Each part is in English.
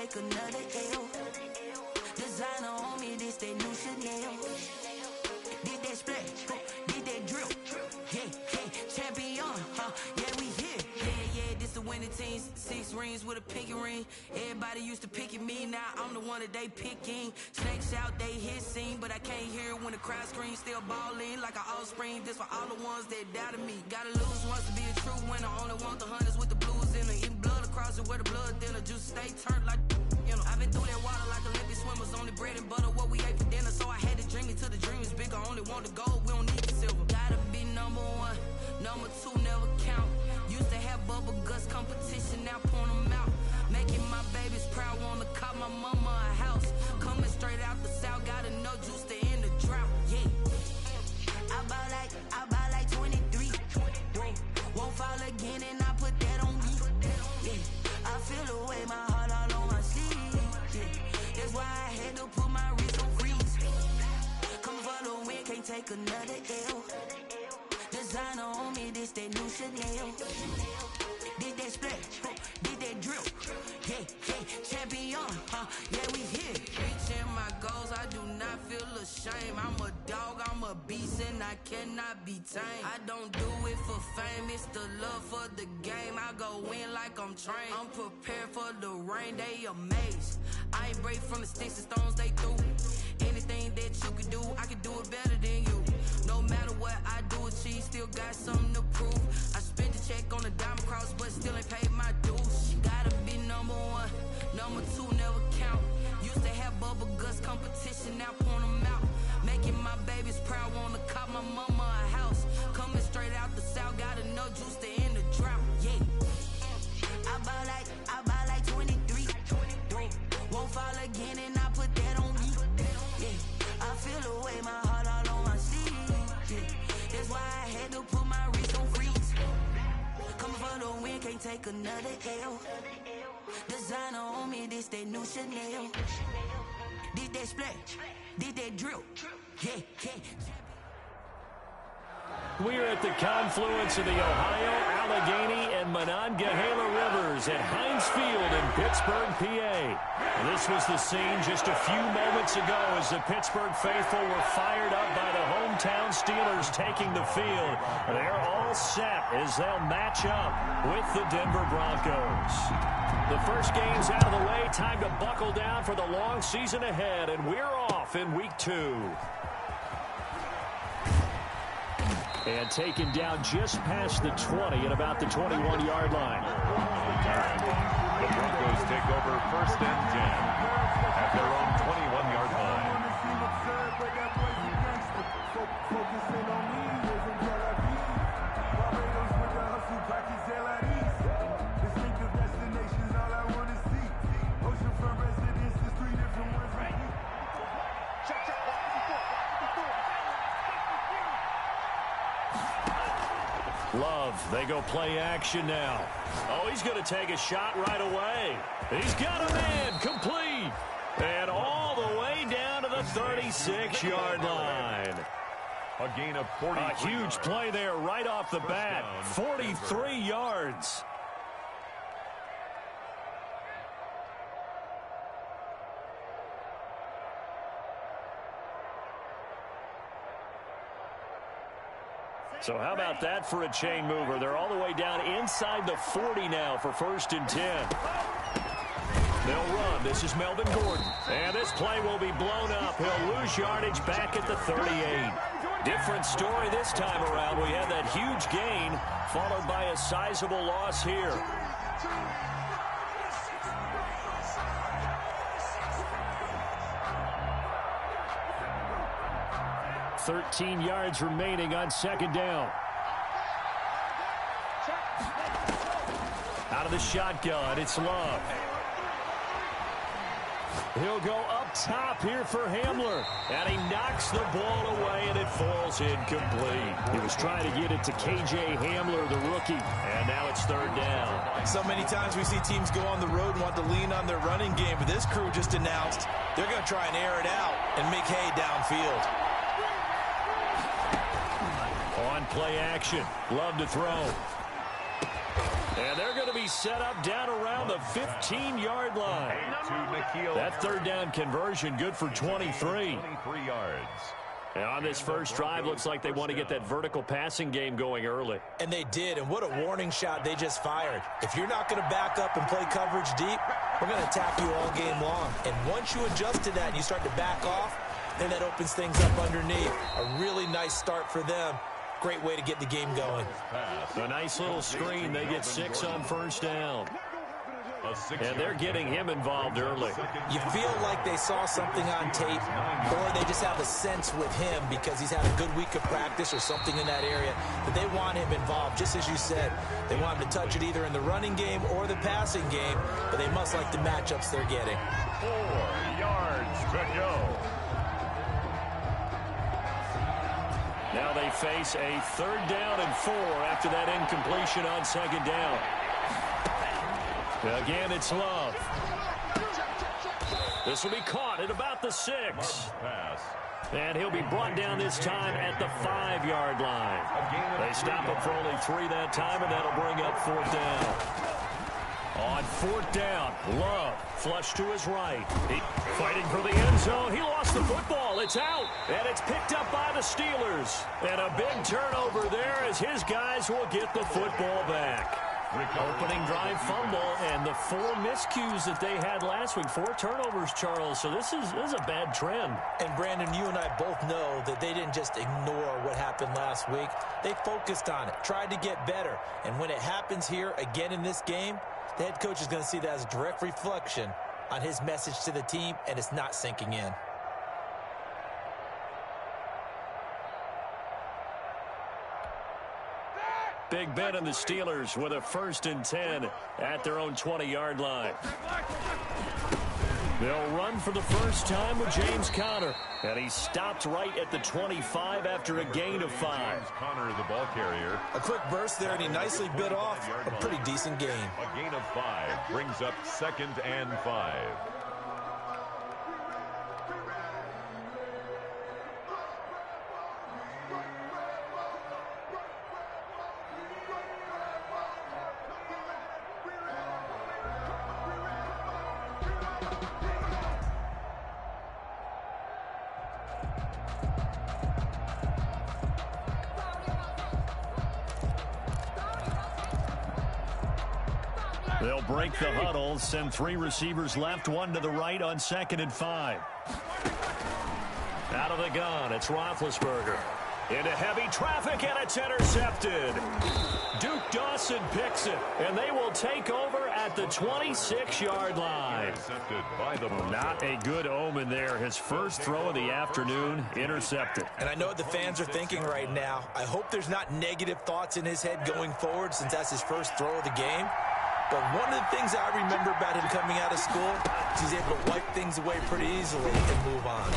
take another L. Designer on me, this that new Chanel. Did that splash, did that drill. Yeah, champion, yeah, we here. Yeah, this the winning teams. 6 rings with a pinky ring. Everybody used to picking me, now I'm the one that they picking. Snakes out, they hit scene, but I can't hear it when the crowd screams. Still balling like an offspring. This for all the ones that doubted me. Gotta lose once to be a true winner. Only want the hunters with the blues in it. Eating blood across it where the blood thinner. Juice stay turned like, you know. I've been through that water like Olympic swimmers. Only bread and butter, what we ate for dinner. So I had to dream it till the dream is bigger. Only want the gold, we don't need the silver. Gotta be number 1, number 2 never count. Used to have bubble guts competition, now point them out. Making my babies proud, wanna call my mama a house. Coming straight out the south, gotta know juice to end the drought. Yeah, I bought like 23. Won't fall again and I put that on me. Yeah, I feel the way, my heart all on my sleeve. Yeah, that's why I had to put my wrist on freeze. Come for the win, can't take another L. Designer on me, this that new Chanel. Did that splash, did that drill. Yeah, champion, yeah, we here. Reaching my goals, I do not feel ashamed. I'm a dog, I'm a beast, and I cannot be tamed. I don't do it for fame, it's the love for the game. I go in like I'm trained. I'm prepared for the rain, they amazed. I ain't break from the sticks and stones they threw. Anything that you can do, I can do it better than you. No matter what I do, achieve, still got something to prove. I spent the check on the diamond cross, but still ain't paid my dues. Gotta be number 1, number 2 never count. Used to have bubble guts competition, now point them out. Making my babies proud, wanna call my mama a house. Coming straight out the south, gotta know juice to end the drought. Yeah, I bought like 23. Won't fall again and I put that on me. Yeah, I feel the way, my heart all on my sleeve. Yeah, that's why I had to put my wrist on freeze. Coming for the win, can't take another L. Designer on me, this that new Chanel. Did that splash, did that drill. Yeah. We're at the confluence of the Ohio, Allegheny, and Monongahela Rivers at Heinz Field in Pittsburgh, PA. This was the scene just a few moments ago as the Pittsburgh faithful were fired up by the hometown Steelers taking the field. They're all set as they'll match up with the Denver Broncos. The first game's out of the way. Time to buckle down for the long season ahead, and we're off in week 2. And taken down just past the 20 at about the 21-yard line. The Broncos take over 1st and 10 at their own 21-yard line. Love, they go play action now. Oh, he's going to take a shot right away. He's got a man, complete. And all the way down to the 36-yard line. A gain of 40. A huge play there right off the bat. 43 yards. So how about that for a chain mover? They're all the way down inside the 40 now for 1st and 10. They'll run. This is Melvin Gordon. And this play will be blown up. He'll lose yardage back at the 38. Different story this time around. We had that huge gain followed by a sizable loss here. 13 yards remaining on 2nd down. Out of the shotgun, it's Love. He'll go up top here for Hamler. And he knocks the ball away, and it falls incomplete. He was trying to get it to K.J. Hamler, the rookie. And now it's 3rd down. So many times we see teams go on the road and want to lean on their running game. But this crew just announced they're going to try and air it out and make hay downfield. On play action. Love to throw. And they're going to be set up down around the 15-yard line. That third down conversion good for 23. 23 yards. And on this first drive, looks like they want to get that vertical passing game going early. And they did, and what a warning shot they just fired. If you're not going to back up and play coverage deep, we're going to attack you all game long. And once you adjust to that and you start to back off, then that opens things up underneath. A really nice start for them. Great way to get the game going. A nice little screen. They get 6 on first down. And they're getting him involved early. You feel like they saw something on tape, or they just have a sense with him because he's had a good week of practice or something in that area that they want him involved. Just as you said, they want him to touch it either in the running game or the passing game, but they must like the matchups they're getting. 4 yards to go. Now they face a 3rd down and 4 after that incompletion on 2nd down. Again, it's Love. This will be caught at about the 6. And he'll be brought down this time at the 5-yard line. They stop him for only 3 that time, and that'll bring up 4th down. On 4th down, Love flush to his right. Fighting for the end zone. He lost the football. It's out, and it's picked up by the Steelers. And a big turnover there as his guys will get the football back. Opening drive fumble, and the 4 miscues that they had last week. 4 turnovers, Charles, so this is a bad trend. And, Brandon, you and I both know that they didn't just ignore what happened last week. They focused on it, tried to get better. And when it happens here again in this game, the head coach is going to see that as a direct reflection on his message to the team, and it's not sinking in. Big Ben and the Steelers with a 1st and 10 at their own 20-yard line. They'll run for the first time with James Conner. And he stopped right at the 25 after a gain of 5. James Conner, the ball carrier. A quick burst there, and he nicely bit off a pretty decent gain. A gain of 5 brings up 2nd and 5. They'll break the huddle, send 3 receivers left, 1 to the right on 2nd and 5. Out of the gun, it's Roethlisberger. Into heavy traffic, and it's intercepted. Duke Dawson picks it, and they will take over at the 26-yard line. Intercepted by the Broncos. Not a good omen there. His first throw of the afternoon, intercepted. And I know what the fans are thinking right now. I hope there's not negative thoughts in his head going forward since that's his first throw of the game. But one of the things I remember about him coming out of school is he's able to wipe things away pretty easily and move on.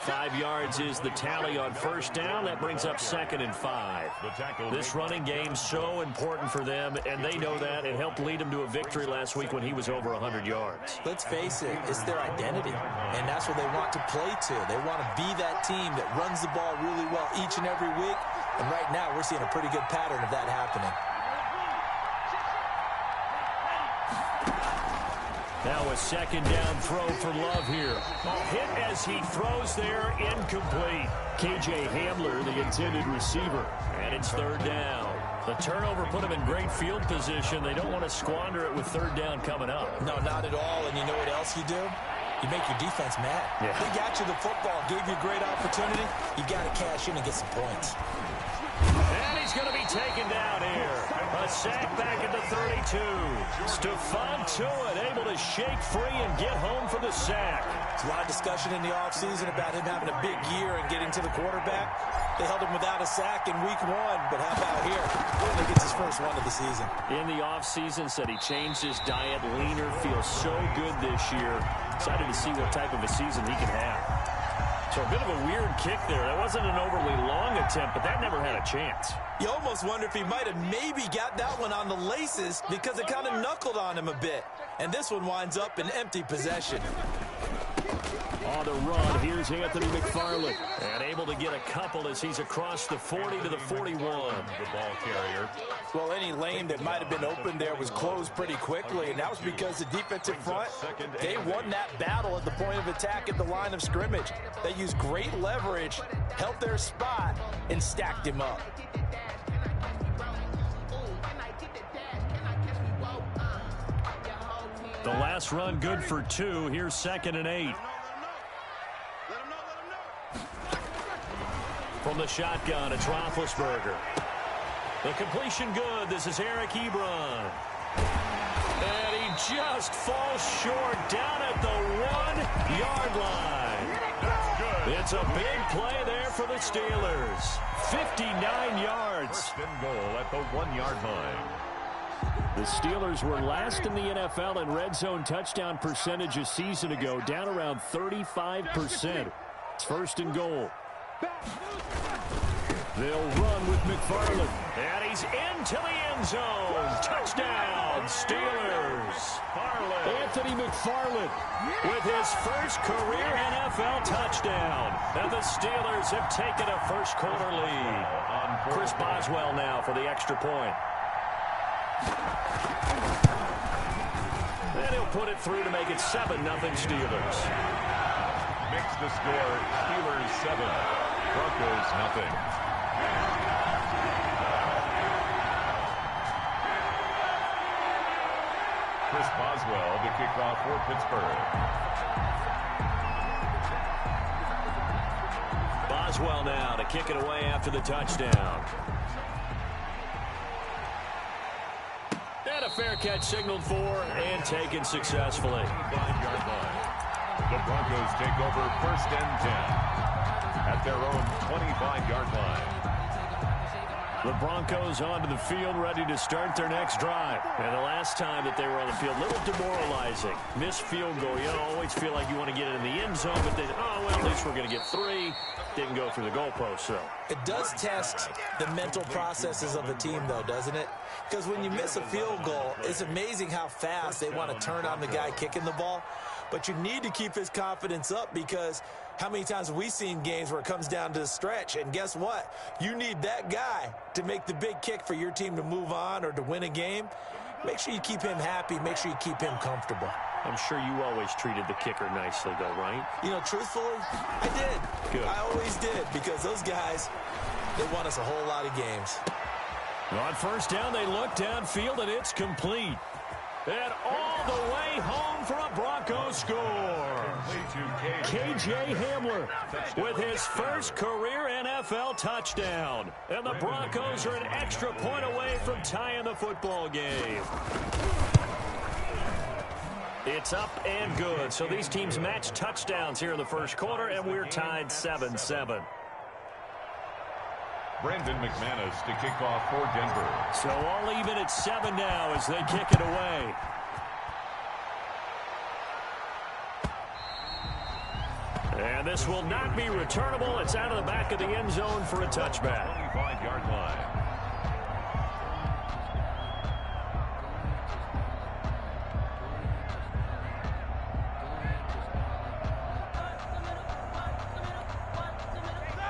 5 yards is the tally on first down. That brings up 2nd and 5. This running game's so important for them, and they know that. It helped lead them to a victory last week when he was over 100 yards. Let's face it, it's their identity, and that's what they want to play to. They want to be that team that runs the ball really well each and every week, and right now we're seeing a pretty good pattern of that happening. Now a 2nd down throw for Love here. Hit as he throws there, incomplete. KJ Hamler, the intended receiver. And it's 3rd down. The turnover put them in great field position. They don't want to squander it with 3rd down coming up. No, not at all. And you know what else you do? You make your defense mad. Yeah. They got you the football, gave you a great opportunity. You got to cash in and get some points. And he's going to be taken down here. A sack back at the 32. Stephon Tuitt able to shake free and get home for the sack. There's a lot of discussion in the offseason about him having a big year and getting to the quarterback. They held him without a sack in week 1, but how about here? I think it's his first one of the season. In the offseason, said he changed his diet, leaner, feels so good this year. Excited to see what type of a season he can have. So a bit of a weird kick there. That wasn't an overly long attempt, but that never had a chance. You almost wonder if he might have maybe got that one on the laces because it kind of knuckled on him a bit. And this one winds up in empty possession. On the run, here's Anthony McFarland. And able to get a couple as he's across the 40 to the 41. The ball carrier. Well, any lane that might have been open there was closed pretty quickly, and that was because the defensive front, they won that battle at the point of attack at the line of scrimmage. They used great leverage, held their spot, and stacked him up. The last run good for 2. Here's 2nd and 8. From the shotgun, it's Roethlisberger. The completion good. This is Eric Ebron. And he just falls short down at the 1-yard line. That's good. It's a big play there for the Steelers. 59 yards. First and goal at the 1-yard line. The Steelers were last in the NFL in red zone touchdown percentage a season ago, down around 35%. It's first and goal. They'll run with McFarland. And he's into the end zone. Touchdown, Steelers. Anthony McFarland with his first career NFL touchdown. And the Steelers have taken a first quarter lead. Chris Boswell now for the extra point. And he'll put it through to make it 7-0 Steelers. Makes the score Steelers 7, Broncos nothing. Chris Boswell to kick off for Pittsburgh. Boswell now to kick it away after the touchdown. And a fair catch signaled for and taken successfully. 5-yard line. The Broncos take over 1st and 10 at their own 25-yard line. The Broncos onto the field, ready to start their next drive. And the last time that they were on the field, a little demoralizing. Missed field goal. You always feel like you want to get it in the end zone, but then, oh, well, at least we're going to get 3. Didn't go through the goalpost, so. It does test the mental processes of a team, though, doesn't it? Because when you miss a field goal, it's amazing how fast they want to turn on the guy kicking the ball. But you need to keep his confidence up, because how many times have we seen games where it comes down to the stretch? And guess what? You need that guy to make the big kick for your team to move on or to win a game. Make sure you keep him happy. Make sure you keep him comfortable. I'm sure you always treated the kicker nicely, though, right? You know, truthfully, I did. Good. I always did, because those guys, they won us a whole lot of games. On first down, they look downfield, and it's complete. And all the way home for a Broncos score. K.J. Hamler with his first career NFL touchdown. And the Broncos are an extra point away from tying the football game. It's up and good. So these teams match touchdowns here in the first quarter, and we're tied 7-7. Brandon McManus to kick off for Denver. So all even at 7 now as they kick it away. And this will not be returnable. It's out of the back of the end zone for a touchback. 25-yard line.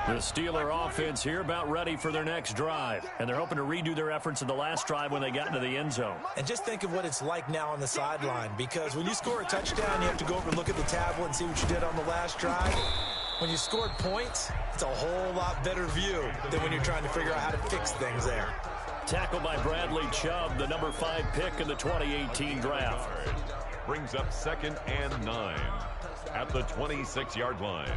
The Steeler offense here about ready for their next drive. And they're hoping to redo their efforts in the last drive when they got into the end zone. And just think of what it's like now on the sideline, because when you score a touchdown, you have to go over and look at the tablet and see what you did on the last drive. When you scored points, it's a whole lot better view than when you're trying to figure out how to fix things there. Tackled by Bradley Chubb, the number 5 pick in the 2018 draft. Brings up 2nd and 9 at the 26-yard line.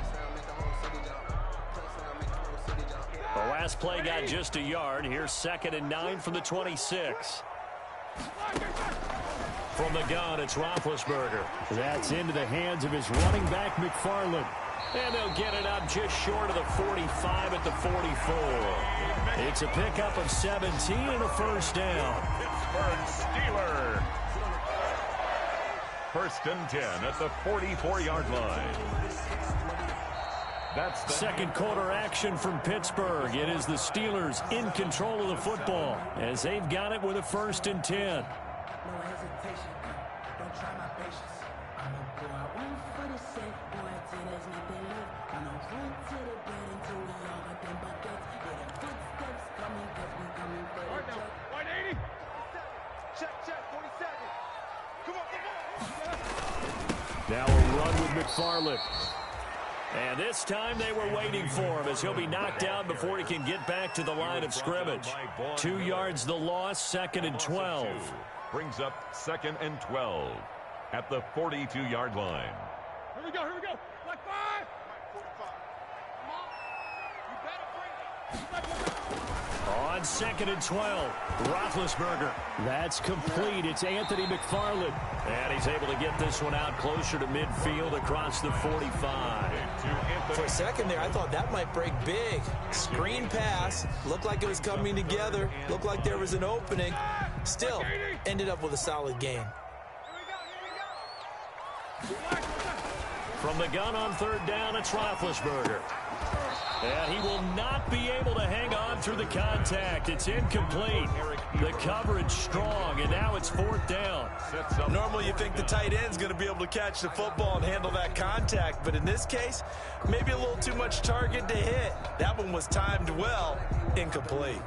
The last play got just a yard. Here's 2nd and 9 from the 26. From the gun, it's Roethlisberger. That's into the hands of his running back, McFarland. And they'll get it up just short of the 45 at the 44. It's a pickup of 17 and a first down. Pittsburgh Steelers. 1st and 10 at the 44-yard line. That's the second quarter action from Pittsburgh. It is the Steelers in control of the football as they've got it with a 1st and 10. Now a run with McFarland. And this time they were waiting for him as he'll be knocked down before he can get back to the line of scrimmage. 2 yards the loss, 2nd and 12. Brings up 2nd and 12 at the 42-yard line. Here we go, here we go. Like 5. 45. Come on. You better bring it. On 2nd and 12, Roethlisberger. That's complete. It's Anthony McFarland. And he's able to get this one out closer to midfield across the 45. For a second there, I thought that might break big. Screen pass. Looked like it was coming together. Looked like there was an opening. Still, ended up with a solid gain. From the gun on 3rd down, it's Roethlisberger. And he will not be able to hang on through the contact. It's incomplete. The coverage strong, and now it's 4th down. Normally you think the tight end's going to be able to catch the football and handle that contact, but in this case, maybe a little too much target to hit. That one was timed well, incomplete.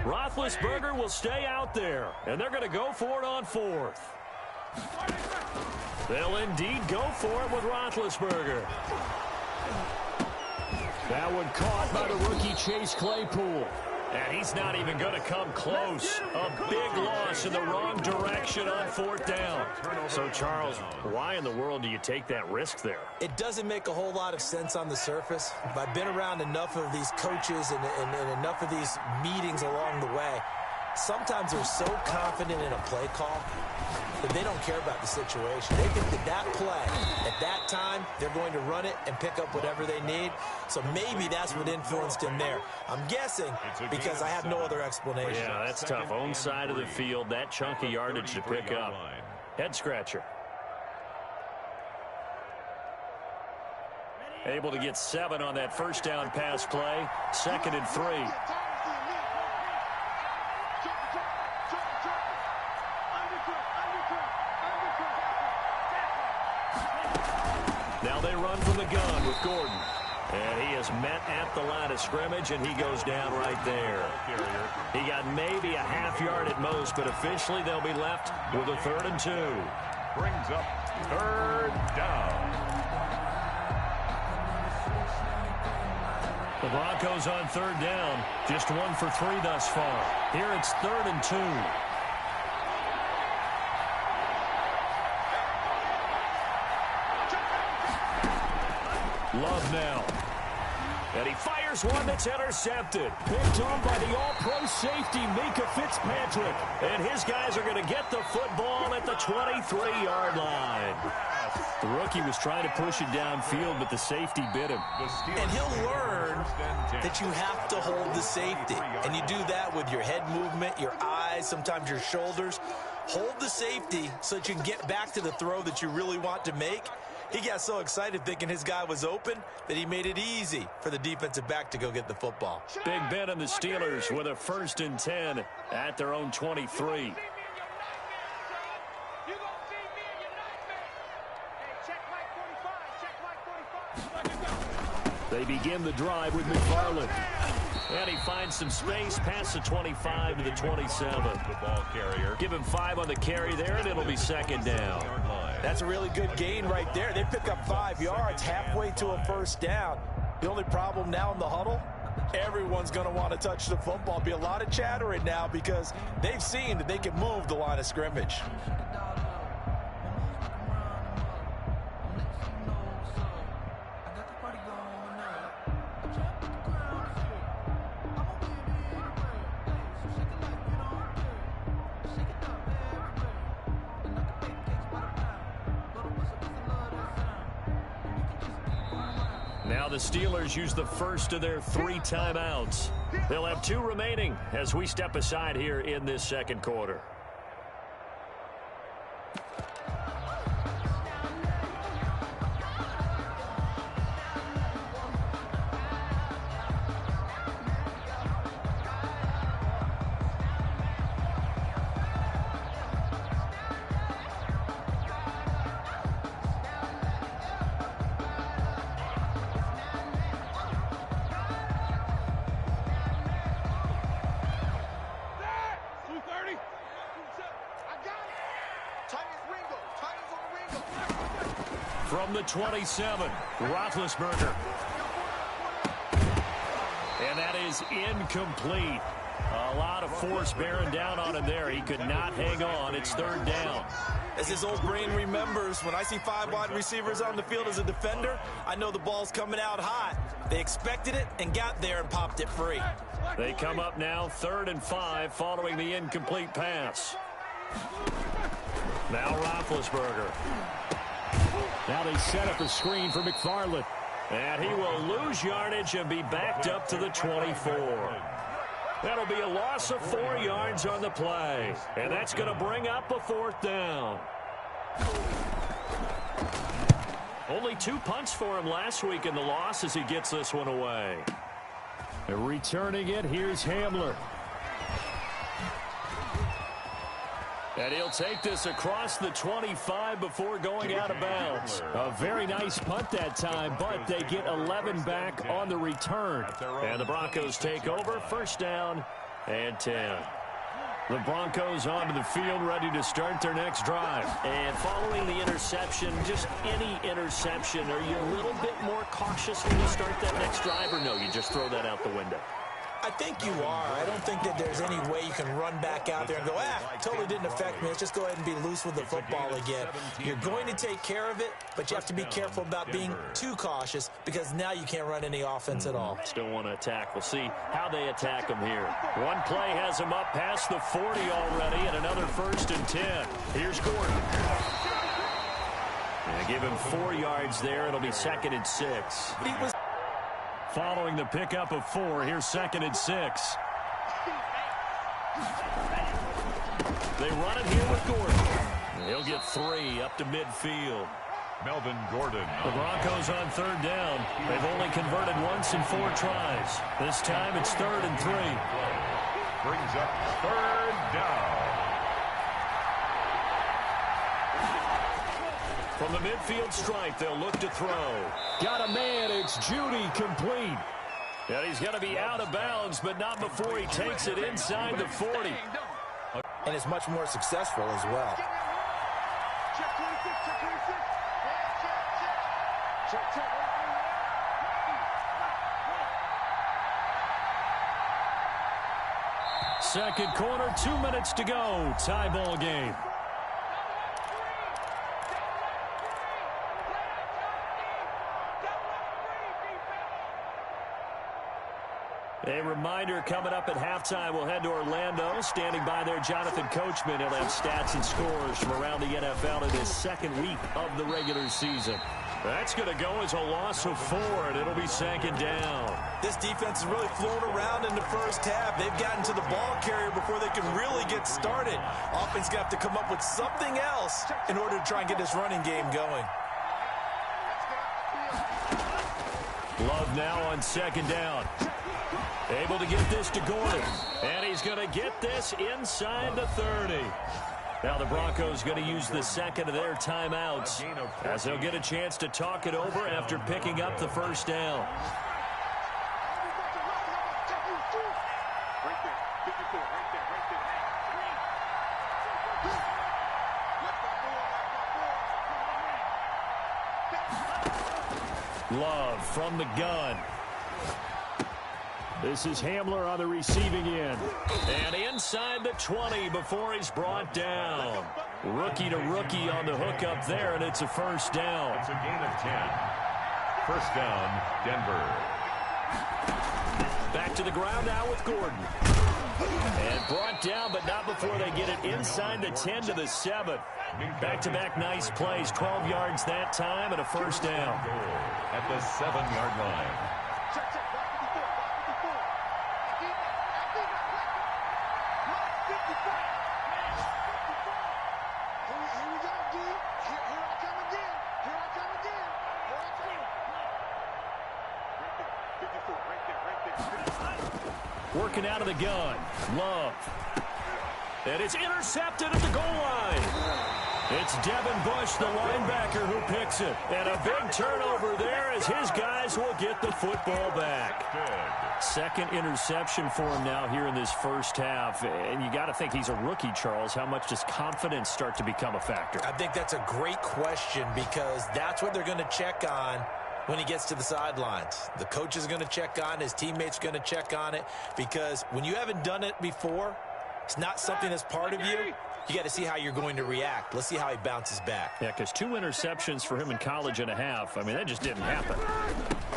Roethlisberger will stay out there, and they're going to go for it on 4th. They'll indeed go for it with Roethlisberger. That one caught by the rookie Chase Claypool. And he's not even going to come close. A big loss in the wrong direction on 4th down. So, Charles, why in the world do you take that risk there? It doesn't make a whole lot of sense on the surface. I've been around enough of these coaches and enough of these meetings along the way. Sometimes they're so confident in a play call that they don't care about the situation. They think that that play, at that time, they're going to run it and pick up whatever they need. So maybe that's what influenced him there. I'm guessing because I have no other explanation. Yeah, that's tough. Own side of the field, that chunk of yardage to pick up. Head scratcher. Able to get 7 on that 1st down pass play. 2nd and 3. Now they run from the gun with Gordon. And he is met at the line of scrimmage, and he goes down right there. He got maybe a half yard at most, but officially they'll be left with a 3rd and 2. Brings up 3rd down. The Broncos on 3rd down. Just 1 for 3 thus far. Here it's 3rd and 2. Love now. And he fires one that's intercepted. Picked on by the all-pro safety, Minka Fitzpatrick. And his guys are going to get the football at the 23-yard line. The rookie was trying to push it downfield, but the safety bit him. And he'll learn that you have to hold the safety. And you do that with your head movement, your eyes, sometimes your shoulders. Hold the safety so that you can get back to the throw that you really want to make. He got so excited thinking his guy was open that he made it easy for the defensive back to go get the football. Big Ben and the Steelers with a 1st and 10 at their own 23. They begin the drive with McFarland. And he finds some space past the 25 to the 27. The ball carrier. Give him 5 on the carry there, and it'll be 2nd down. That's a really good gain right there. They pick up 5 yards halfway to a 1st down. The only problem now in the huddle, everyone's going to want to touch the football. Be a lot of chattering now because they've seen that they can move the line of scrimmage. Now the Steelers use the first of their 3 timeouts. They'll have 2 remaining as we step aside here in this second quarter. From the 27, Roethlisberger. And that is incomplete. A lot of force bearing down on him there. He could not hang on. It's 3rd down. As his old brain remembers, when I see 5 wide receivers on the field as a defender, I know the ball's coming out hot. They expected it and got there and popped it free. They come up now 3rd and 5 following the incomplete pass. Now Roethlisberger. Now they set up a screen for McFarland. And he will lose yardage and be backed up to the 24. That'll be a loss of 4 yards on the play. And that's going to bring up a 4th down. Only 2 punts for him last week in the loss as he gets this one away. And returning it, here's Hamler. And he'll take this across the 25 before going out of bounds. A very nice punt that time, but they get 11 back on the return. And the Broncos take over, 1st down and 10. The Broncos onto the field, ready to start their next drive. And following the interception, just any interception, are you a little bit more cautious when you start that next drive, or no, you just throw that out the window? I think you are. I don't think that there's any way you can run back out there and go, totally didn't affect me. Let's just go ahead and be loose with the football again. You're going to take care of it, but you have to be careful about being too cautious because now you can't run any offense at all. Still want to attack. We'll see how they attack them here. One play has them up past the 40 already, and another 1st and 10. Here's Gordon. And give him 4 yards there. It'll be 2nd and 6. Following the pickup of 4, here's 2nd and 6. They run it here with Gordon. He'll get 3 up to midfield. Melvin Gordon. The Broncos on 3rd down. They've only converted once in 4 tries. This time it's 3rd and 3. Brings up 3rd down. From the midfield stripe, they'll look to throw. Got a man, it's Judy, complete. And he's going to be out of bounds, but not before he takes it inside the 40. And it's much more successful as well. Second quarter, 2 minutes to go. Tie ball game. A reminder coming up at halftime, we'll head to Orlando. Standing by there, Jonathan Coachman. He'll have stats and scores from around the NFL in his 2nd week of the regular season. That's going to go as a loss of 4, and it'll be 2nd down. This defense has really flown around in the first half. They've gotten to the ball carrier before they can really get started. Offense got to come up with something else in order to try and get this running game going. Love now on 2nd down. Able to get this to Gordon. And he's going to get this inside the 30. Now the Broncos going to use the 2nd of their timeouts as they'll get a chance to talk it over after picking up the 1st down. Love from the gun. This is Hamler on the receiving end. And inside the 20 before he's brought down. Rookie to rookie on the hook up there, and it's a 1st down. It's a gain of 10. 1st down, Denver. Back to the ground now with Gordon. And brought down, but not before they get it inside the 10 to the 7. Back-to-back nice plays, 12 yards that time and a first down. At the 7-yard line. Working out of the gun. Love. And it's intercepted at the goal line. It's Devin Bush, the linebacker, who picks it. And a big turnover there as his guys will get the football back. Second interception for him now here in this first half. And you got to think he's a rookie, Charles. How much does confidence start to become a factor? I think that's a great question because that's what they're going to check on when he gets to the sidelines. The coach is going to check on it. His teammates are going to check on it because when you haven't done it before, it's not something that's part of you. You got to see how you're going to react. Let's see how he bounces back. Yeah, because 2 interceptions for him in college and a half. I mean, that just didn't happen.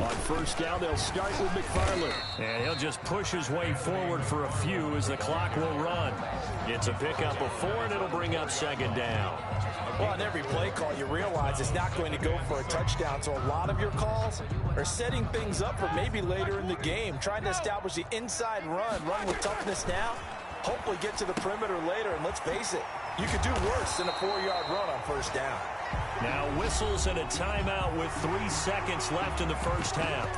On first down, they'll start with McFarland. And he'll just push his way forward for a few as the clock will run. It's a pickup of 4, and it'll bring up second down. Well, on every play call, you realize it's not going to go for a touchdown. So a lot of your calls are setting things up for maybe later in the game, trying to establish the inside run with toughness now. Hopefully get to the perimeter later, and let's face it, you could do worse than a 4-yard run on first down. Now whistles and a timeout with 3 seconds left in the first half.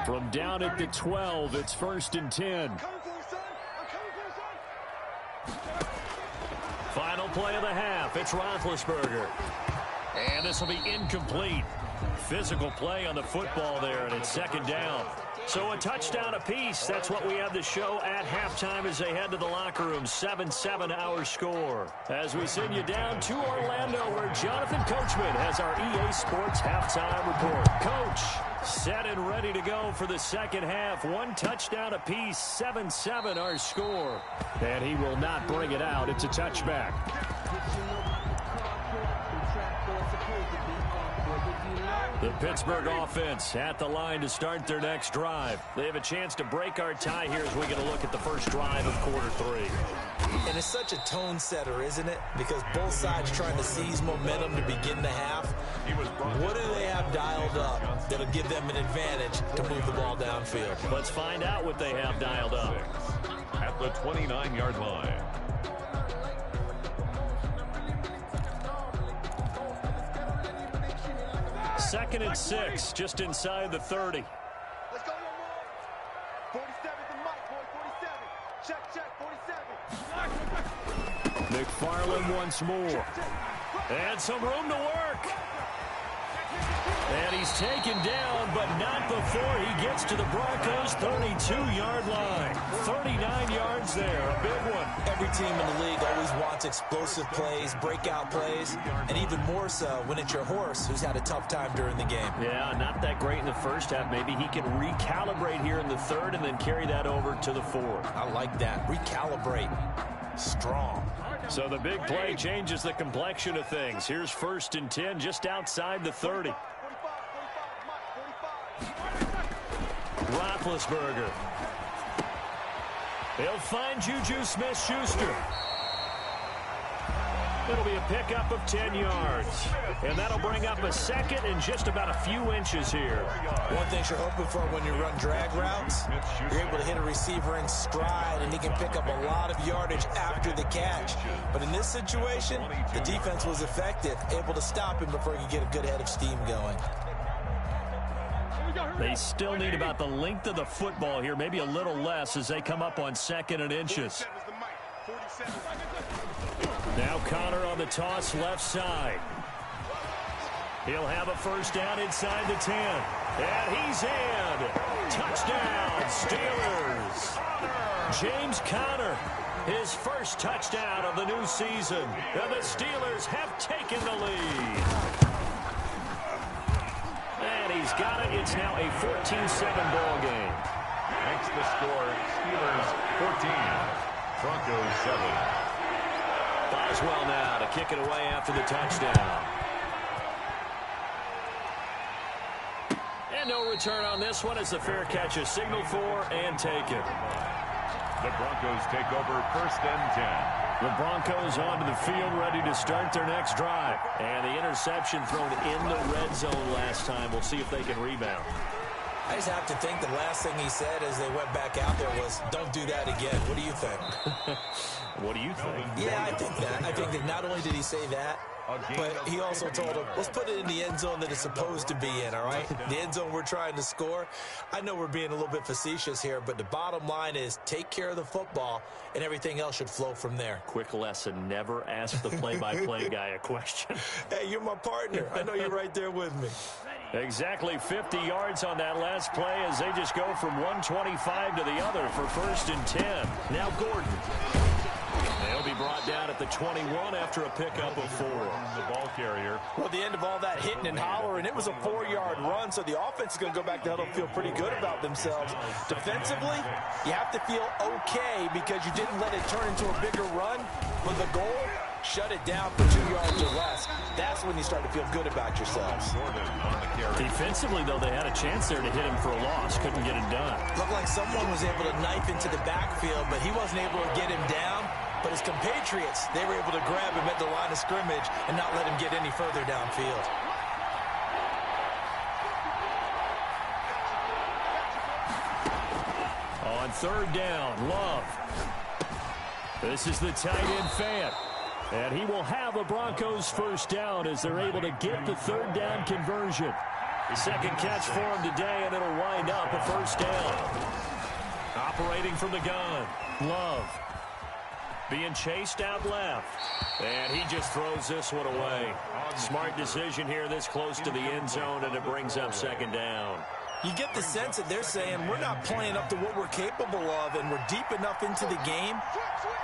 From down at the 12, it's 1st and 10. Final play of the half, it's Roethlisberger. And this will be incomplete. Physical play on the football there, and it's second down. So a touchdown apiece. That's what we have to show at halftime as they head to the locker room. 7-7 our score. As we send you down to Orlando, where Jonathan Coachman has our EA Sports halftime report. Coach, set and ready to go for the second half. 1 touchdown apiece. 7-7 our score. And he will not bring it out. It's a touchback. The Pittsburgh offense at the line to start their next drive. They have a chance to break our tie here as we get a look at the first drive of quarter 3. And it's such a tone setter, isn't it? Because both sides trying to seize momentum to begin the half. What do they have dialed up that'll give them an advantage to move the ball downfield? Let's find out what they have dialed up. At the 29-yard line. Second and 6, just inside the 30. Let's go, no more. 47 the mic, boy. 47. Check, 47. McFarland once more. And some room to work. And he's taken down, but not before he gets to the Broncos' 32-yard line. 39 yards there, a big one. Every team in the league always wants explosive plays, breakout plays, and even more so when it's your horse who's had a tough time during the game. Yeah, not that great in the first half. Maybe he can recalibrate here in the third and then carry that over to the fourth. I like that. Recalibrate. Strong. So the big play changes the complexion of things. Here's 1st and 10 just outside the 30. Roethlisberger. He'll find Juju Smith-Schuster. It'll be a pickup of 10 yards. And that'll bring up a second and just about a few inches here. One thing you're hoping for when you run drag routes, you're able to hit a receiver in stride, and he can pick up a lot of yardage after the catch. But in this situation, the defense was effective, able to stop him before he could get a good head of steam going. They still need about the length of the football here, maybe a little less as they come up on 2nd and inches. Now Connor on the toss left side. He'll have a first down inside the 10. And he's in. Touchdown, Steelers. James Conner, his first touchdown of the new season. And the Steelers have taken the lead. And he's got it. It's now a 14-7 ball game. Makes the score Steelers 14, Broncos 7. Boswell now to kick it away after the touchdown. And no return on this one as the fair catch is signaled for and taken. The Broncos take over 1st and 10. The Broncos onto the field ready to start their next drive. And the interception thrown in the red zone last time. We'll see if they can rebound. I just have to think the last thing he said as they went back out there was, don't do that again. What do you think? What do you think? Yeah, I think that. I think that not only did he say that, but he also told him, let's put it in the end zone that it's supposed to be in, all right? The end zone we're trying to score. I know we're being a little bit facetious here, but the bottom line is take care of the football, and everything else should flow from there. Quick lesson, never ask the play-by-play guy a question. Hey, you're my partner. I know you're right there with me. Exactly 50 yards on that last play as they just go from 125 to the other for 1st and 10. Now Gordon. They'll be brought down at the 21 after a pickup of 4. The ball carrier. Well, the end of all that hitting and hollering, it was a 4-yard run, so the offense is going to go back to huddle and feel pretty good about themselves. Defensively, you have to feel okay because you didn't let it turn into a bigger run. But the goal, shut it down for 2 yards or less. That's when you start to feel good about yourselves. Defensively, though, they had a chance there to hit him for a loss. Couldn't get it done. Looked like someone was able to knife into the backfield, but he wasn't able to get him down. But his compatriots, they were able to grab him at the line of scrimmage and not let him get any further downfield. On 3rd down, Love. This is the tight end Fant. And he will have a Broncos 1st down as they're able to get the 3rd down conversion. The 2nd catch for him today, and it'll wind up a 1st down. Operating from the gun, Love. Being chased out left. And he just throws this one away. Smart decision here this close to the end zone, and it brings up 2nd down. You get the sense that they're saying we're not playing up to what we're capable of, and we're deep enough into the game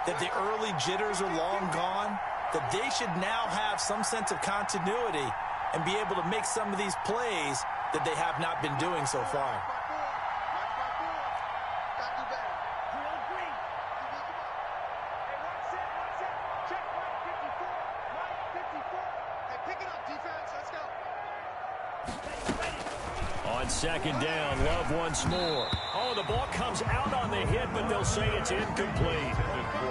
that the early jitters are long gone, that they should now have some sense of continuity and be able to make some of these plays that they have not been doing so far. On 2nd down, Love once more. Oh, the ball comes out on the hit, but they'll say it's incomplete.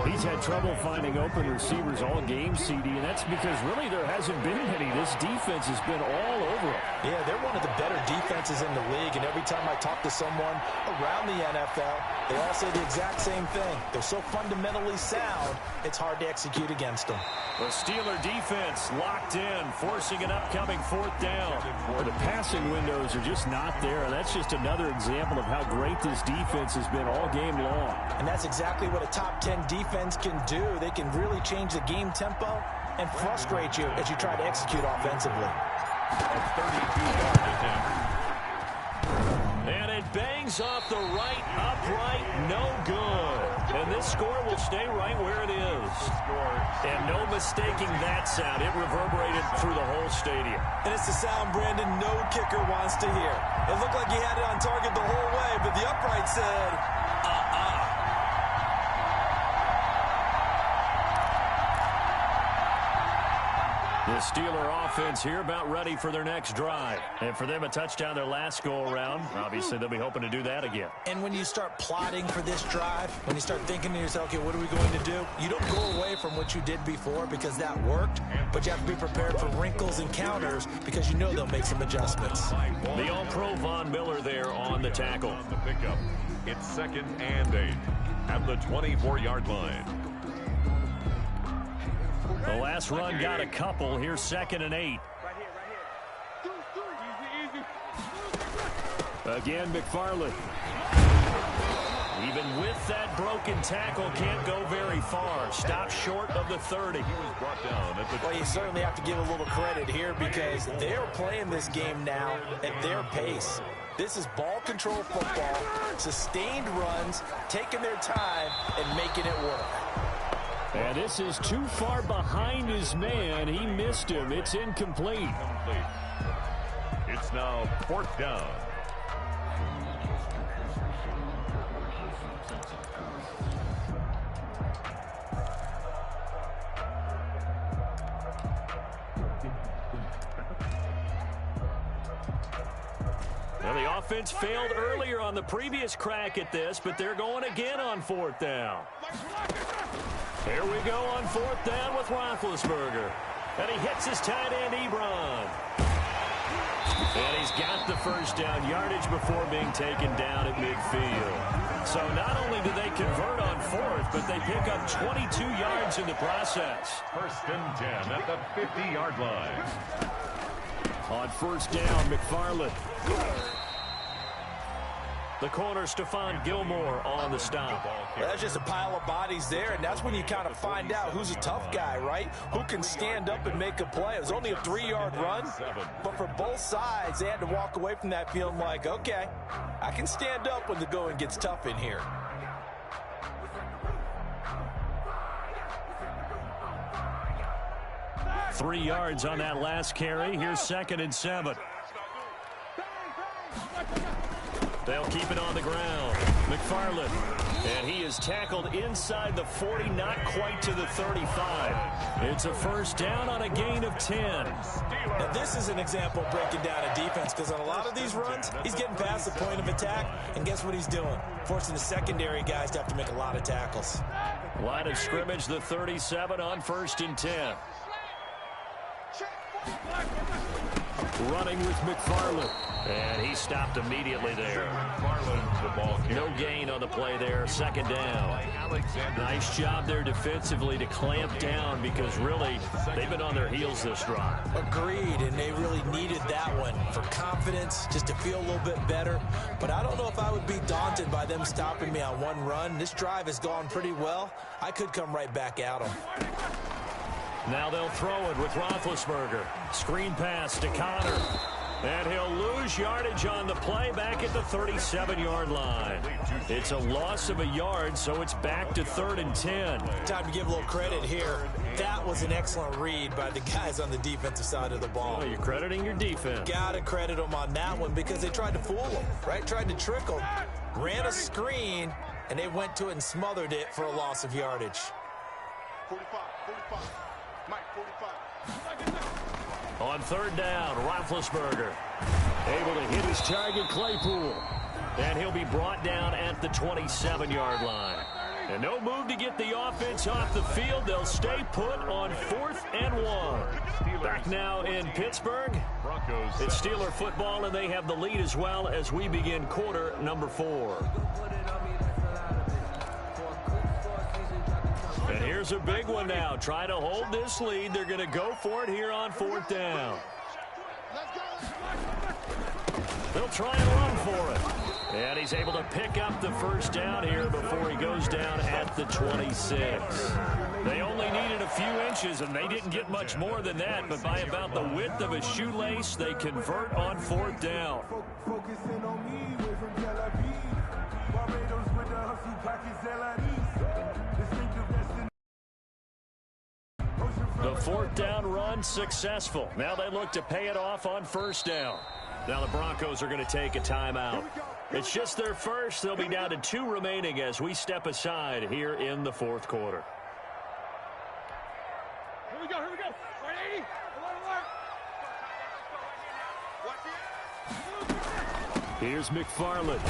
He's had trouble finding open receivers all game, CD, and that's because really there hasn't been any. This defense has been all over him. Yeah, they're one of the better defenses in the league, and every time I talk to someone around the NFL, they all say the exact same thing. They're so fundamentally sound, it's hard to execute against them. The Steeler defense locked in, forcing an upcoming 4th down. Where the passing windows are just not there, and that's just another example of how great this defense has been all game long. And that's exactly what a top 10 defense can do. They can really change the game tempo and frustrate you as you try to execute offensively. A 32-yard attempt. And it bangs off the right upright, no good. And this score will stay right where it is. And no mistaking that sound. It reverberated through the whole stadium. And it's the sound Brandon no kicker wants to hear. It looked like he had it on target the whole way, but the upright said, The Steeler offense here about ready for their next drive. And for them, a touchdown their last go-around. Obviously, they'll be hoping to do that again. And when you start plotting for this drive, when you start thinking to yourself, okay, what are we going to do? You don't go away from what you did before because that worked, but you have to be prepared for wrinkles and counters because you know they'll make some adjustments. The All-Pro Von Miller there on the tackle. On the pickup, it's 2nd and 8 at the 24-yard line. The last run got a couple. Here's 2nd and 8. Again, McFarland. Even with that broken tackle, can't go very far. Stopped short of the 30. He was brought down at the Well, you certainly have to give a little credit here because they're playing this game now at their pace. This is ball control football, sustained runs, taking their time, and making it work. And this is too far behind his man. He missed him. It's incomplete. It's now 4th down. Well, the offense failed earlier on the previous crack at this, but they're going again on 4th down. Here we go on 4th down with Roethlisberger. And he hits his tight end, Ebron. And he's got the first down yardage before being taken down at midfield. So not only do they convert on 4th, but they pick up 22 yards in the process. 1st and 10 at the 50-yard line. On 1st down, McFarland. The corner, Stephon Gilmore, on the stop. Well, that's just a pile of bodies there, and that's when you kind of find out who's a tough guy, right? Who can stand up and make a play. It was only a 3-yard run, but for both sides, they had to walk away from that feeling like, okay, I can stand up when the going gets tough in here. Three yards on that last carry. Here's 2nd and 7. They'll keep it on the ground. McFarland. And he is tackled inside the 40, not quite to the 35. It's a 1st down on a gain of 10. Now, this is an example of breaking down a defense, because on a lot of these runs, he's getting past the point of attack, and guess what he's doing? Forcing the secondary guys to have to make a lot of tackles. Line of scrimmage, the 37 on 1st and 10. Running with McFarland. And he stopped immediately there. No gain on the play there. 2nd down. Nice job there defensively to clamp down, because really they've been on their heels this drive. Agreed, and they really needed that one for confidence, just to feel a little bit better. But I don't know if I would be daunted by them stopping me on one run. This drive has gone pretty well. I could come right back at them. Now they'll throw it with Roethlisberger. Screen pass to Connor. And he'll lose yardage on the play back at the 37-yard line. It's a loss of a yard, so it's back to 3rd and 10. Time to give a little credit here. That was an excellent read by the guys on the defensive side of the ball. Well, you're crediting your defense. Got to credit them on that one, because they tried to fool them, right? Tried to trick them. Ran a screen, and they went to it and smothered it for a loss of yardage. 45. Mike, 45. On 3rd down, Roethlisberger able to hit his target, Claypool. And he'll be brought down at the 27-yard line. And no move to get the offense off the field. They'll stay put on 4th and 1. Back now in Pittsburgh. It's Steeler football, and they have the lead as well as we begin quarter number 4. And here's a big one now. Try to hold this lead. They're going to go for it here on 4th down. They'll try and run for it. And he's able to pick up the 1st down here before he goes down at the 26. They only needed a few inches, and they didn't get much more than that. But by about the width of a shoelace, they convert on 4th down. The 4th down run successful. Now they look to pay it off on 1st down. Now the Broncos are going to take a timeout. It's just their first. They'll be down to 2 remaining as we step aside here in the 4th quarter. Here we go. 180. Here's McFarland.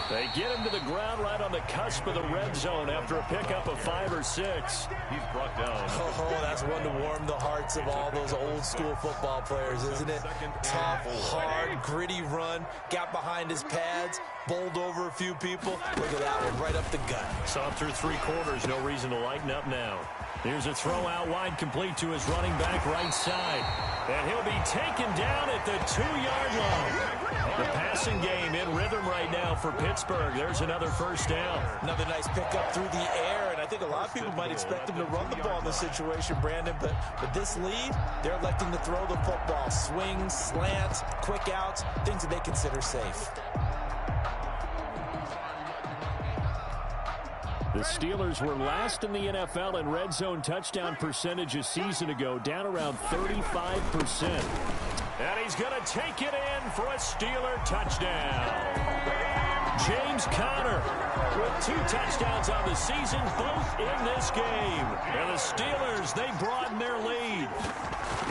They get him to the ground right on the cusp of the red zone after a pickup of 5 or 6. He's brought down. Oh, that's one to warm the hearts of all those old school football players, isn't it? Tough, hard, gritty run. Got behind his pads, bowled over a few people. Look at that one, right up the gut. Saw him through 3 quarters. No reason to lighten up now. Here's a throw out wide, complete to his running back right side. And he'll be taken down at the 2-yard line. The passing game in rhythm right now for Pittsburgh. There's another 1st down. Another nice pickup through the air, and I think a lot of people might expect him to run the ball in this situation, Brandon, but with this lead, they're electing to throw the football. Swings, slants, quick outs, things that they consider safe. The Steelers were last in the NFL in red zone touchdown percentage a season ago, down around 35%. And he's going to take it in for a Steeler touchdown. James Conner with 2 touchdowns on the season, both in this game. And the Steelers, they broaden their lead.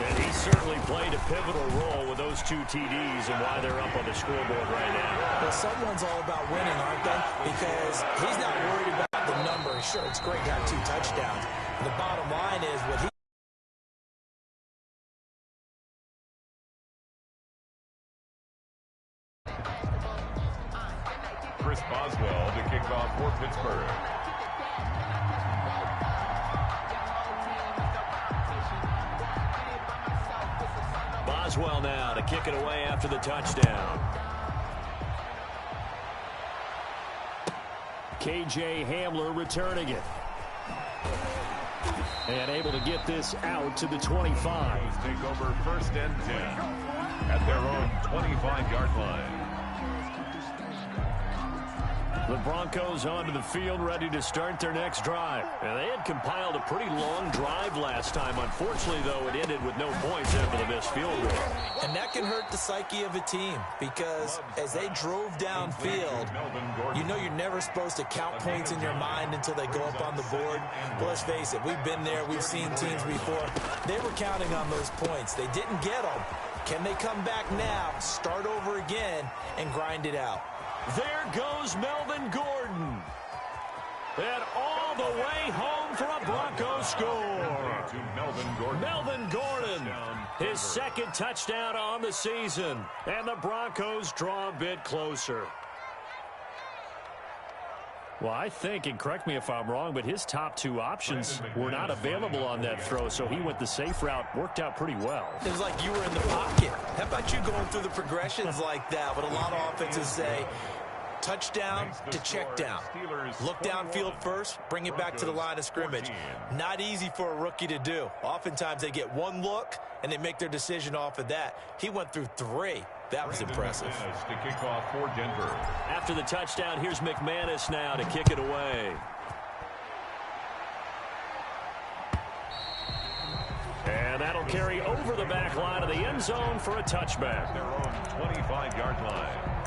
And he certainly played a pivotal role with those 2 TDs and why they're up on the scoreboard right now. Well, someone's all about winning, aren't they? Because he's not worried about the number. Sure, it's great to have 2 touchdowns. The bottom line is what he Chris Boswell to kick off for Pittsburgh. Boswell now to kick it away after the touchdown. KJ Hamler returning it. And able to get this out to the 25. Take over 1st and 10 at their own 25-yard line. The Broncos onto the field, ready to start their next drive. And they had compiled a pretty long drive last time. Unfortunately, though, it ended with no points after the missed field goal. And that can hurt the psyche of a team because as they drove downfield, you know you're never supposed to count points in your mind until they go up on the board. But let's face it, we've been there. We've seen teams before. They were counting on those points. They didn't get them. Can they come back now, start over again, and grind it out? There goes Melvin Gordon. And all the way home for a Broncos score. Melvin Gordon, his 2nd touchdown on the season. And the Broncos draw a bit closer. Well, I think, and correct me if I'm wrong, but his top 2 options were not available on that throw, so he went the safe route, worked out pretty well. It was like you were in the pocket. How about you going through the progressions like that? But a lot of offenses say touchdown to check down. Look downfield first, bring it back to the line of scrimmage. Not easy for a rookie to do. Oftentimes they get 1 look, and they make their decision off of that. He went through 3. That was impressive. To kick off for Denver. After the touchdown, here's McManus now to kick it away. And that'll carry over the back line of the end zone for a touchback. Their own 25-yard line.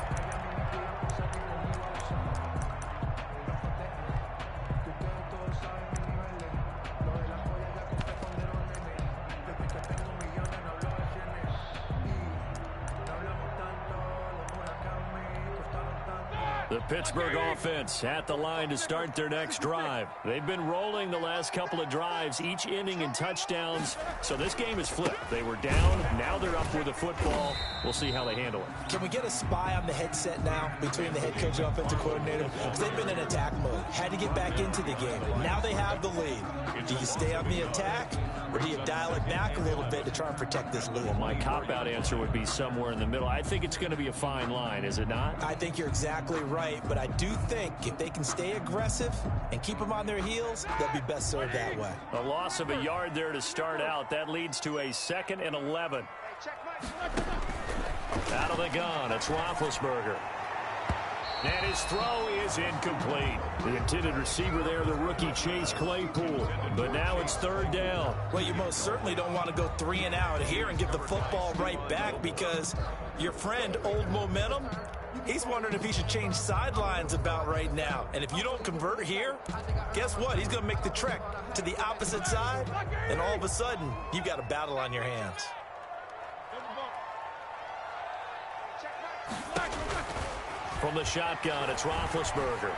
The Pittsburgh offense at the line to start their next drive. They've been rolling the last couple of drives, each ending in touchdowns. So this game is flipped. They were down. Now they're up with the football. We'll see how they handle it. Can we get a spy on the headset now between the head coach and offensive coordinator? Because they've been in attack mode. Had to get back into the game. Now they have the lead. Do you stay on the attack, or do you dial it back a little bit to try and protect this lead? Well, my cop-out answer would be somewhere in the middle. I think it's going to be a fine line, is it not? I think you're exactly right, but I do think if they can stay aggressive and keep them on their heels, they'll be best served that way. A loss of a yard there to start out. That leads to a 2nd and 11. Out of the gun, it's Roethlisberger. And his throw is incomplete. The intended receiver there, the rookie Chase Claypool. But now it's 3rd down. Well, you most certainly don't want to go 3 and out here and give the football right back because your friend, Old Momentum, he's wondering if he should change sidelines about right now. And if you don't convert here, guess what? He's going to make the trek to the opposite side, and all of a sudden, you've got a battle on your hands. From the shotgun, it's Roethlisberger.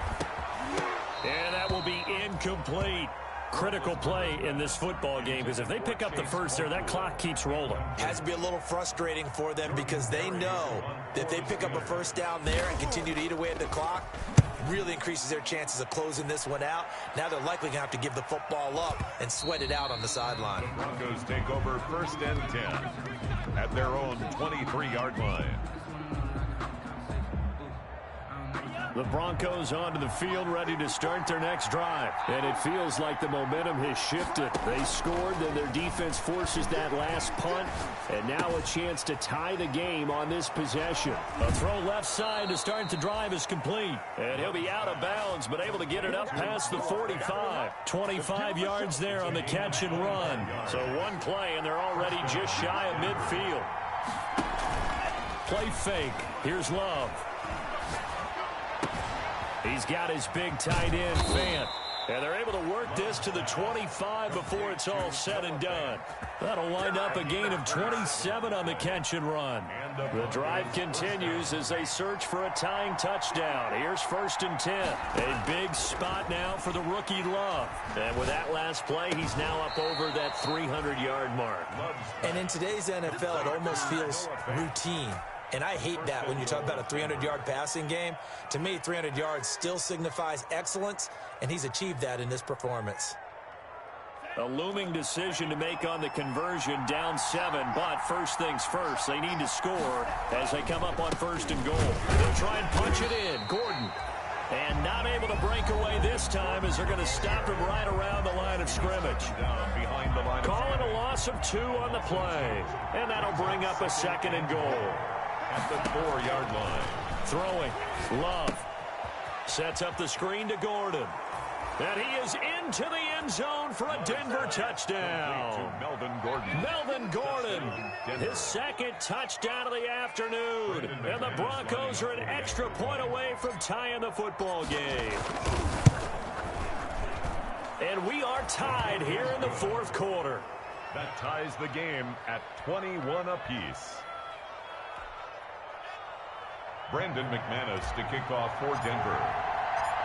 And that will be incomplete. Critical play in this football game because if they pick up the first there, that clock keeps rolling. Has to be a little frustrating for them because they know that if they pick up a first down there and continue to eat away at the clock, really increases their chances of closing this one out. Now they're likely going to have to give the football up and sweat it out on the sideline. The Broncos take over 1st and 10 at their own 23-yard line. The Broncos onto the field, ready to start their next drive. And it feels like the momentum has shifted. They scored, then their defense forces that last punt. And now a chance to tie the game on this possession. A throw left side to start the drive is complete. And he'll be out of bounds, but able to get it up past the 45. 25 yards there on the catch and run. So one play, and they're already just shy of midfield. Play fake. Here's Love. He's got his big tight end, Fant. And they're able to work this to the 25 before it's all said and done. That'll wind up a gain of 27 on the catch and run. The drive continues as they search for a tying touchdown. Here's 1st and 10. A big spot now for the rookie Love. And with that last play, he's now up over that 300-yard mark. And in today's NFL, it almost feels routine. And I hate that when you talk about a 300-yard passing game. To me, 300 yards still signifies excellence, and he's achieved that in this performance. A looming decision to make on the conversion, down 7, but first things first, they need to score as they come up on 1st and goal. They'll try and punch it in. Gordon. And not able to break away this time as they're going to stop him right around the line of scrimmage. Calling a loss of 2 on the play. And that'll bring up a 2nd and goal. At the 4-yard line. Throwing. Love. Sets up the screen to Gordon. And he is into the end zone for a Denver touchdown. Melvin Gordon. Melvin Gordon. His 2nd touchdown of the afternoon. And the Broncos are an extra point away from tying the football game. And we are tied here in the 4th quarter. That ties the game at 21 apiece. Brandon McManus to kick off for Denver.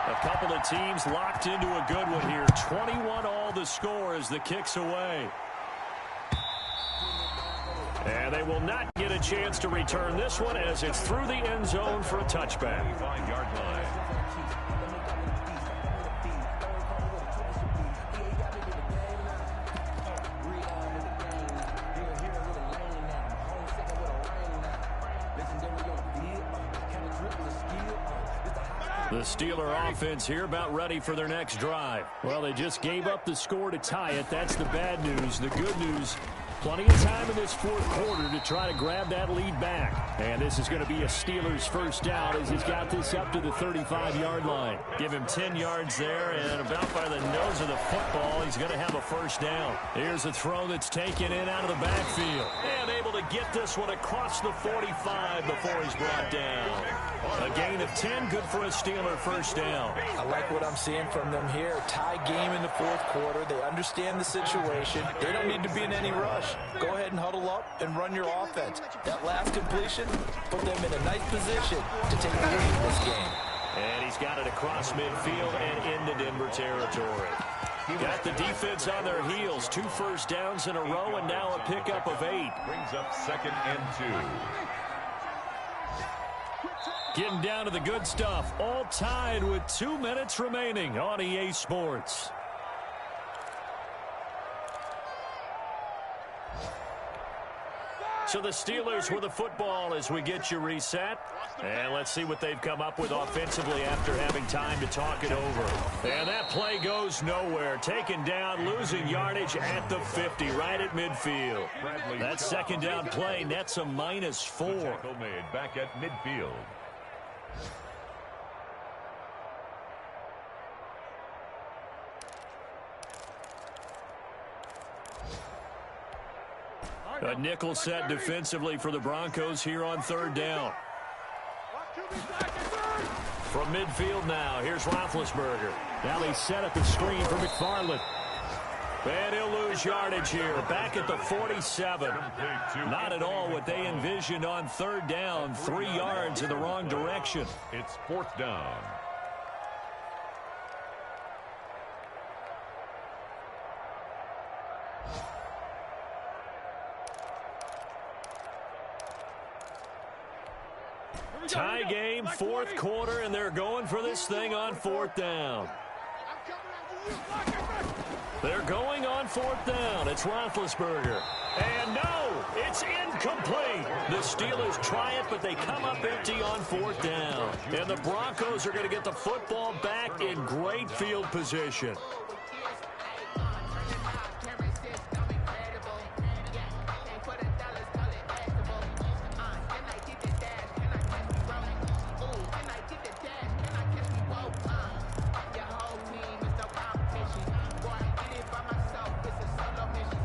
A couple of teams locked into a good one here. 21 all the score as the kick's away. And they will not get a chance to return this one as it's through the end zone for a touchback. 5-yard line. The Steeler offense here about ready for their next drive. Well, they just gave up the score to tie it. That's the bad news. The good news, plenty of time in this 4th quarter to try to grab that lead back. And this is going to be a Steelers first down as he's got this up to the 35-yard line. Give him 10 yards there, and about by the nose of the football, he's going to have a first down. Here's a throw that's taken in out of the backfield. And able to get this one across the 45 before he's brought down. A gain of 10, good for a Steeler first down. I like what I'm seeing from them here. Tie game in the 4th quarter. They understand the situation. They don't need to be in any rush. Go ahead and huddle up and run your offense. That last completion put them in a nice position to take the lead in this game. And he's got it across midfield and into Denver territory. Got the defense on their heels. 2 first downs in a row and now a pickup of 8. Brings up 2nd and 2. Getting down to the good stuff. All tied with 2 minutes remaining on EA Sports. So the Steelers with the football as we get you reset. And let's see what they've come up with offensively after having time to talk it over. And that play goes nowhere. Taken down, losing yardage at the 50, right at midfield. That 2nd down play nets a -4. Tackle made back at midfield. A nickel set defensively for the Broncos here on 3rd down. From midfield now, here's Roethlisberger. Now they set up the screen for McFarland. And he'll lose yardage here. Back at the 47. Not at all what they envisioned on 3rd down. 3 yards in the wrong direction. It's 4th down. Tie game, 4th quarter, and they're going for this thing on 4th down. They're going on 4th down. It's Roethlisberger. And no, it's incomplete. The Steelers try it, but they come up empty on 4th down. And the Broncos are going to get the football back in great field position.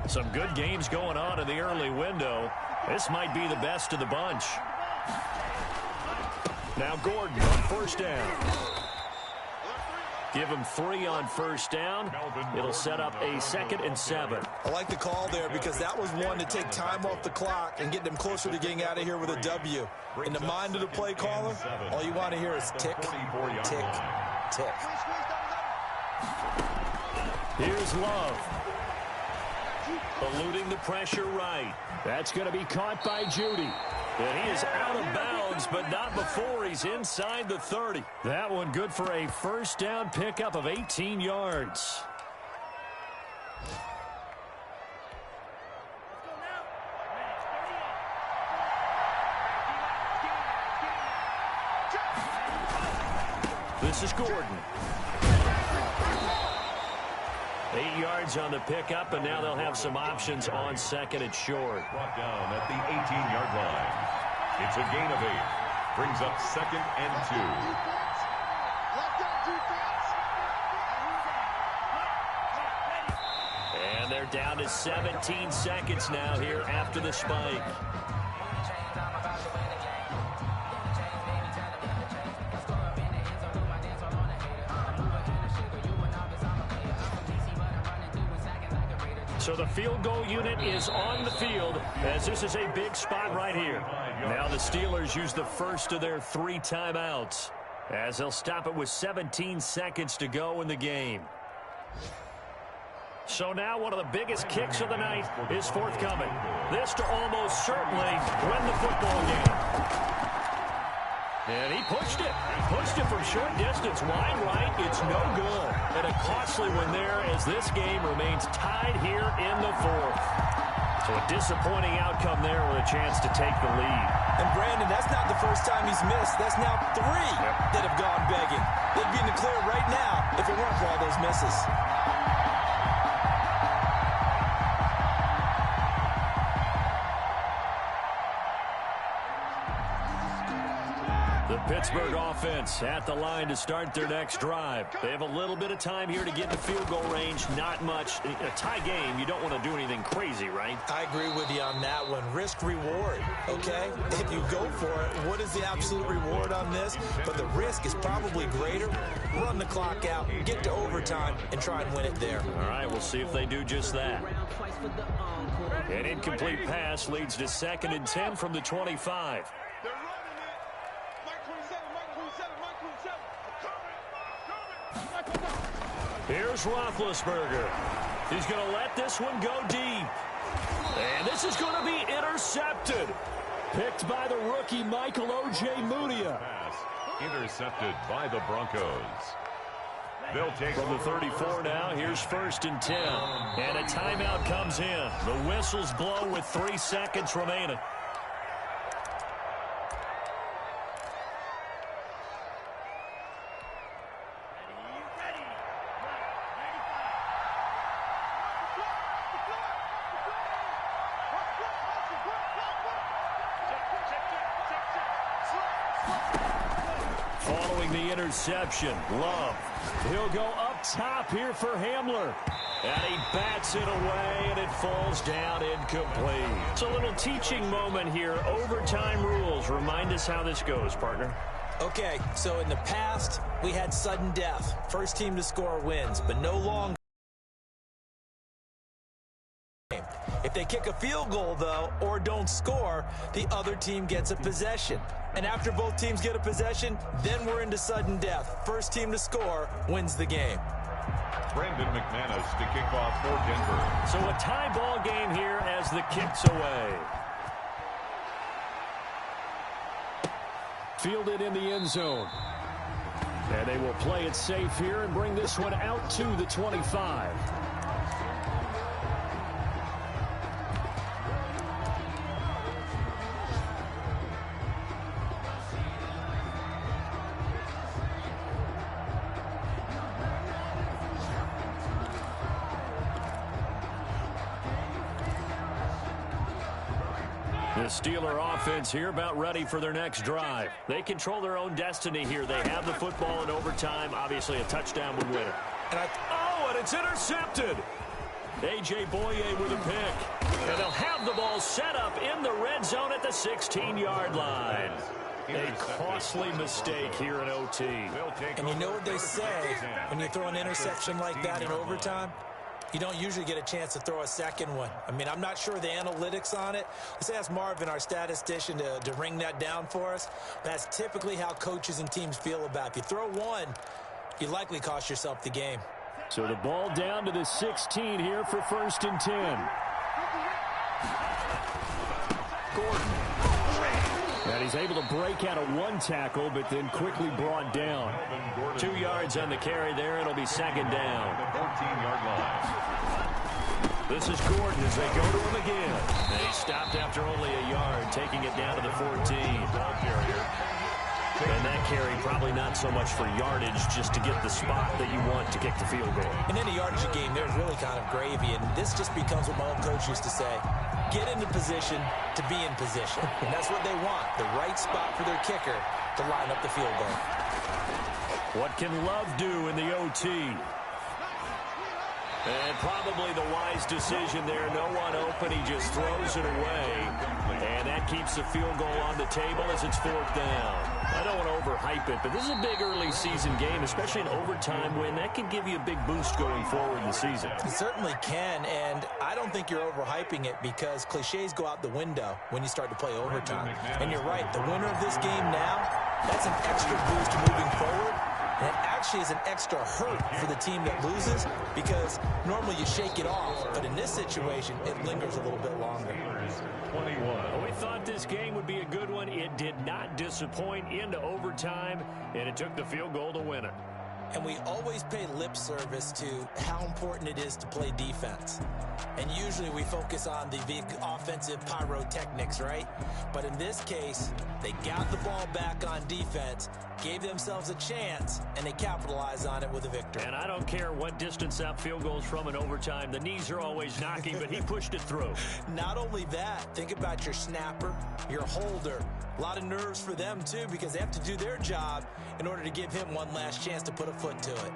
Some good games going on in the early window. This might be the best of the bunch. Now Gordon on 1st down. Give him 3 on first down. It'll set up a 2nd and 7. I like the call there because that was one to take time off the clock and get them closer to getting out of here with a W. In the mind of the play caller, all you want to hear is tick, tick, tick. Here's Love. Eluding the pressure right. That's going to be caught by Judy. And he is out of bounds, but not before he's inside the 30. That one good for a first down pickup of 18 yards. This is Gordon. 8 yards on the pickup, and now they'll have some options on 2nd and short. Brought down at the 18-yard line. It's a gain of 8. Brings up 2nd and 2. And they're down to 17 seconds now here after the spike. So the field goal unit is on the field as this is a big spot right here. Now the Steelers use the first of their 3 timeouts as they'll stop it with 17 seconds to go in the game. So now one of the biggest kicks of the night is forthcoming. This to almost certainly win the football game. And he pushed it. Pushed it from short distance. Wide right. It's no good. And a costly one there as this game remains tied here in the 4th. So a disappointing outcome there with a chance to take the lead. And Brandon, that's not the first time he's missed. That's now 3 that have gone begging. They'd be in the clear right now if it weren't for all those misses. The Pittsburgh offense at the line to start their next drive. They have a little bit of time here to get to field goal range. Not much. In a tie game, you don't want to do anything crazy, right? I agree with you on that one. Risk reward, okay? If you go for it, what is the absolute reward on this? But the risk is probably greater. Run the clock out, get to overtime, and try and win it there. All right, we'll see if they do just that. An incomplete pass leads to 2nd and 10 from the 25. Here's Roethlisberger. He's going to let this one go deep. And this is going to be intercepted. Picked by the rookie Michael O.J. Mudia. Pass intercepted by the Broncos. They'll take from the 34 now. Here's 1st and 10. And a timeout comes in. The whistles blow with 3 seconds remaining. Following the interception, Love. He'll go up top here for Hamler. And he bats it away, and it falls down incomplete. It's a little teaching moment here. Overtime rules. Remind us how this goes, partner. Okay, so in the past, we had sudden death. First team to score wins, but no longer. If they kick a field goal, though, or don't score, the other team gets a possession. And after both teams get a possession, then we're into sudden death. First team to score wins the game. Brandon McManus to kick off for Denver. So a tie ball game here as the kick's away. Fielded in the end zone. And they will play it safe here and bring this one out to the 25. The Steeler offense here about ready for their next drive. They control their own destiny here. They have the football in overtime. Obviously, a touchdown would win it. And it's intercepted. A.J. Boye with a pick. And they'll have the ball set up in the red zone at the 16-yard line. A costly mistake here in OT. And you know what they say, when you throw an interception like that in overtime, you don't usually get a chance to throw a second one. I mean, I'm not sure the analytics on it. Let's ask Marvin, our statistician, to ring that down for us. That's typically how coaches and teams feel about it. If you throw one, you likely cost yourself the game. So the ball down to the 16 here for 1st and 10. Gordon. And he's able to break out of one tackle, but then quickly brought down. 2 yards on the carry there. It'll be 2nd down. 14-yard line. This is Gordon as they go to him again. And he stopped after only a yard, taking it down to the 14. Ball carrier. And that carry probably not so much for yardage, just to get the spot that you want to kick the field goal. In any yardage game, there's really kind of gravy, and this just becomes what my old coach used to say. Get into position to be in position. And that's what they want, the right spot for their kicker to line up the field goal. What can Love do in the OT? And probably the wise decision there. No one open. He just throws it away. And that keeps the field goal on the table as it's 4th down. I don't want to overhype it, but this is a big early season game, especially an overtime win. That can give you a big boost going forward in the season. It certainly can, and I don't think you're overhyping it because cliches go out the window when you start to play overtime. And you're right, the winner of this game now, that's an extra boost moving forward. And it actually is an extra hurt for the team that loses because normally you shake it off. But in this situation, it lingers a little bit longer. 21. Well, we thought this game would be a good one. It did not disappoint into overtime, and it took the field goal to win it. And we always pay lip service to how important it is to play defense. And usually we focus on the big offensive pyrotechnics, right? But in this case, they got the ball back on defense, gave themselves a chance, and they capitalized on it with a victory. And I don't care what distance that field goes from in overtime. The knees are always knocking, but he pushed it through. Not only that, think about your snapper, your holder. A lot of nerves for them, too, because they have to do their job in order to give him one last chance to put a foot to it.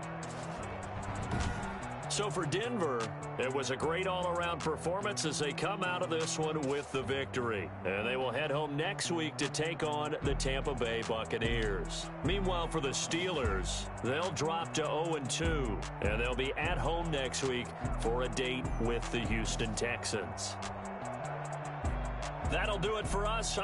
So for Denver, it was a great all-around performance as they come out of this one with the victory. And they will head home next week to take on the Tampa Bay Buccaneers. Meanwhile, for the Steelers, they'll drop to 0-2, and they'll be at home next week for a date with the Houston Texans. That'll do it for us.